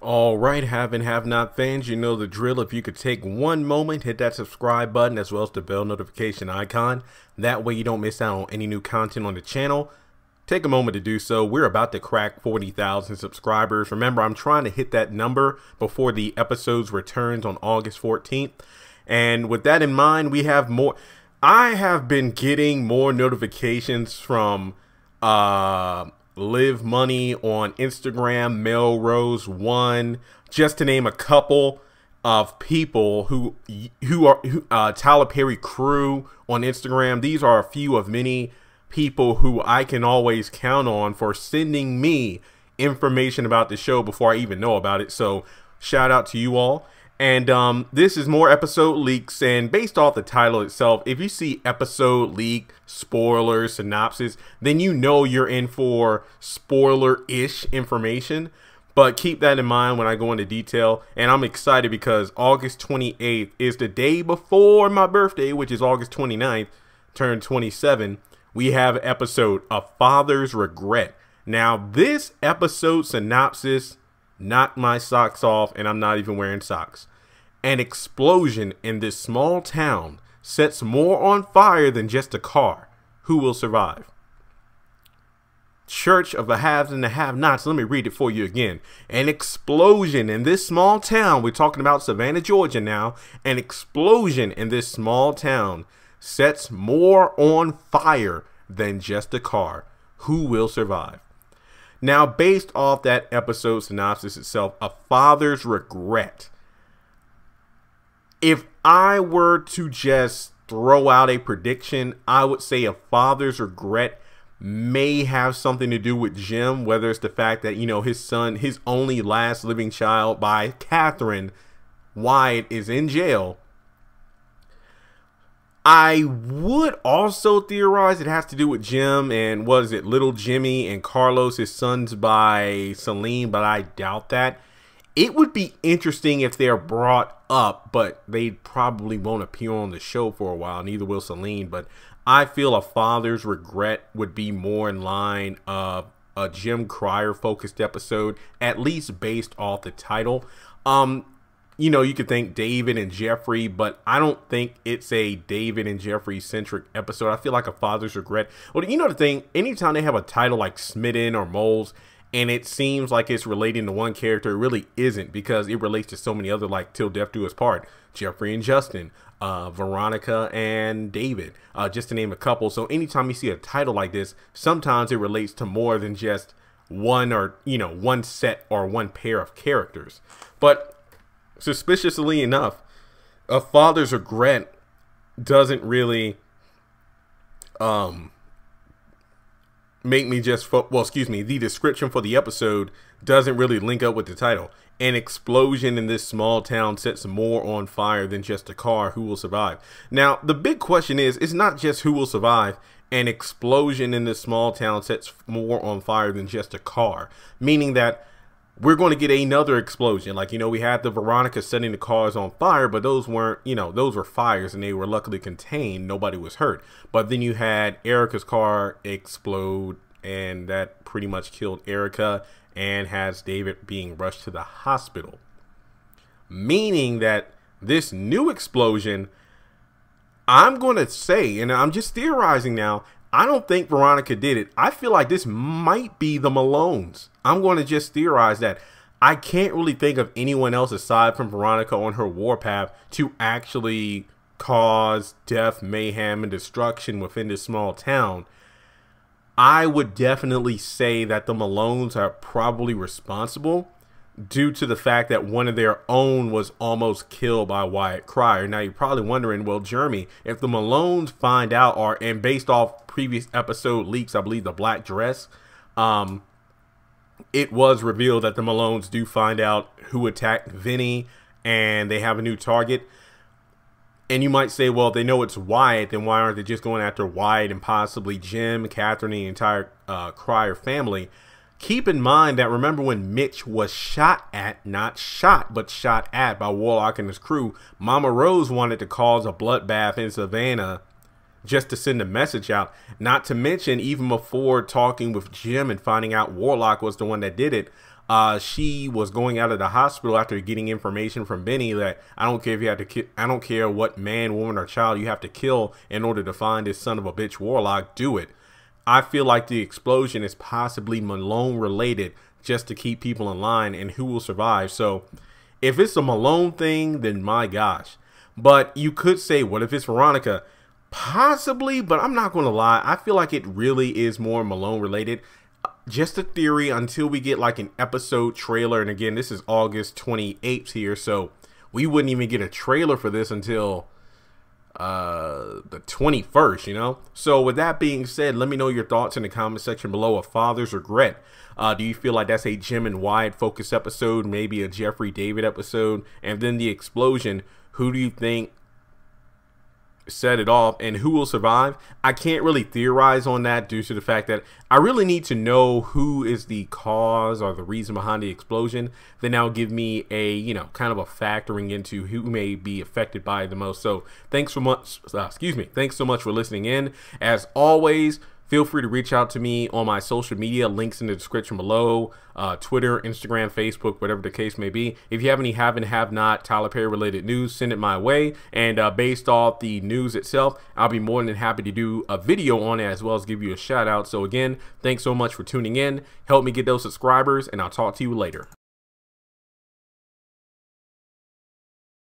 All right, have and have not fans, you know the drill. If you could take one moment, hit that subscribe button as well as the bell notification icon. That way you don't miss out on any new content on the channel. Take a moment to do so. We're about to crack 40,000 subscribers. Remember, I'm trying to hit that number before the episodes returns on August 14th. And with that in mind, we have more. I have been getting more notifications from Live Money on Instagram, Melrose One, just to name a couple of people who are Tyler Perry Crew on Instagram. These are a few of many people who I can always count on for sending me information about the show before I even know about it. So shout out to you all. And this is more episode leaks, and based off the title itself, if you see episode leak, spoiler, synopsis, then you know you're in for spoiler-ish information. But keep that in mind when I go into detail. And I'm excited because August 28th is the day before my birthday, which is August 29th, turned 27. We have episode A Father's Regret. Now, this episode synopsis knocked my socks off, and I'm not even wearing socks. An explosion in this small town sets more on fire than just a car. Who will survive? Church of the haves and the have-nots. Let me read it for you again. An explosion in this small town. We're talking about Savannah, Georgia now. An explosion in this small town sets more on fire than just a car. Who will survive? Now, based off that episode synopsis itself, A Father's Regret. If I were to just throw out a prediction, I would say A Father's Regret may have something to do with Jim, whether it's the fact that, you know, his son, his only last living child by Catherine, Wyatt, is in jail. I would also theorize it has to do with Jim and, what is it, little Jimmy and Carlos, his sons by Celine, but I doubt that. It would be interesting if they're brought up, but they probably won't appear on the show for a while, neither will Celine. But I feel A Father's Regret would be more in line of a Jim Cryer focused episode, at least based off the title. You know, you could think David and Jeffrey, but I don't think it's a David and Jeffrey centric episode. I feel like A Father's Regret. Well, you know the thing, anytime they have a title like Smitten or Moles, and it seems like it's relating to one character, it really isn't, because it relates to so many other, like Till Death Do Us Part, Jeffrey and Justin, Veronica and David, just to name a couple. So anytime you see a title like this, sometimes it relates to more than just one, or, you know, one set or one pair of characters. But suspiciously enough, A Father's Regret doesn't really make me just the description for the episode doesn't really link up with the title. An explosion in this small town sets more on fire than just a car. Who will survive? Now, the big question is, it's not just who will survive. An explosion in this small town sets more on fire than just a car, meaning that we're going to get another explosion. Like, you know, we had the Veronica setting the cars on fire, but those weren't, you know, those were fires and they were luckily contained. Nobody was hurt. But then you had Erica's car explode, and that pretty much killed Erica and has David being rushed to the hospital. Meaning that this new explosion, I'm going to say, and I'm just theorizing now, I don't think Veronica did it. I feel like this might be the Malones. I'm going to just theorize that. I can't really think of anyone else aside from Veronica on her warpath to actually cause death, mayhem, and destruction within this small town. I would definitely say that the Malones are probably responsible due to the fact that one of their own was almost killed by Wyatt Cryer. Now, you're probably wondering, well, Jeremy, if the Malones find out, and based off previous episode leaks, I believe the black dress, it was revealed that the Malones do find out who attacked Vinny and they have a new target. And you might say, well, if they know it's Wyatt, then why aren't they just going after Wyatt and possibly Jim, Catherine, and the entire Cryer family? Keep in mind that, remember when Mitch was shot at, not shot, but shot at by Warlock and his crew, Mama Rose wanted to cause a bloodbath in Savannah just to send a message out. Not to mention, even before talking with Jim and finding out Warlock was the one that did it, She was going out of the hospital after getting information from Benny that I don't care if you have to I don't care what man, woman, or child you have to kill in order to find this son of a bitch warlock, do it. I feel like the explosion is possibly Malone related, just to keep people in line and who will survive. So if it's a Malone thing, then my gosh. But you could say, what if it's Veronica? Possibly, but I'm not going to lie. I feel like it really is more Malone related. Just a theory until we get like an episode trailer. And again, this is August 28th here, so we wouldn't even get a trailer for this until the 21st, you know. So with that being said, let me know your thoughts in the comment section below. A father's regret. Do you feel like that's a Jim and Wyatt focus episode, maybe a Jeffrey David episode? And then the explosion, who do you think set it off and who will survive? I can't really theorize on that due to the fact that I really need to know who is the cause or the reason behind the explosion. Then that'll give me a, you know, kind of a factoring into who may be affected by it the most. So thanks so much. Thanks so much for listening in. As always, feel free to reach out to me on my social media, links in the description below, Twitter, Instagram, Facebook, whatever the case may be. If you have any have and have not Tyler Perry related news, send it my way. And based off the news itself, I'll be more than happy to do a video on it as well as give you a shout out. So again, thanks so much for tuning in. Help me get those subscribers, and I'll talk to you later.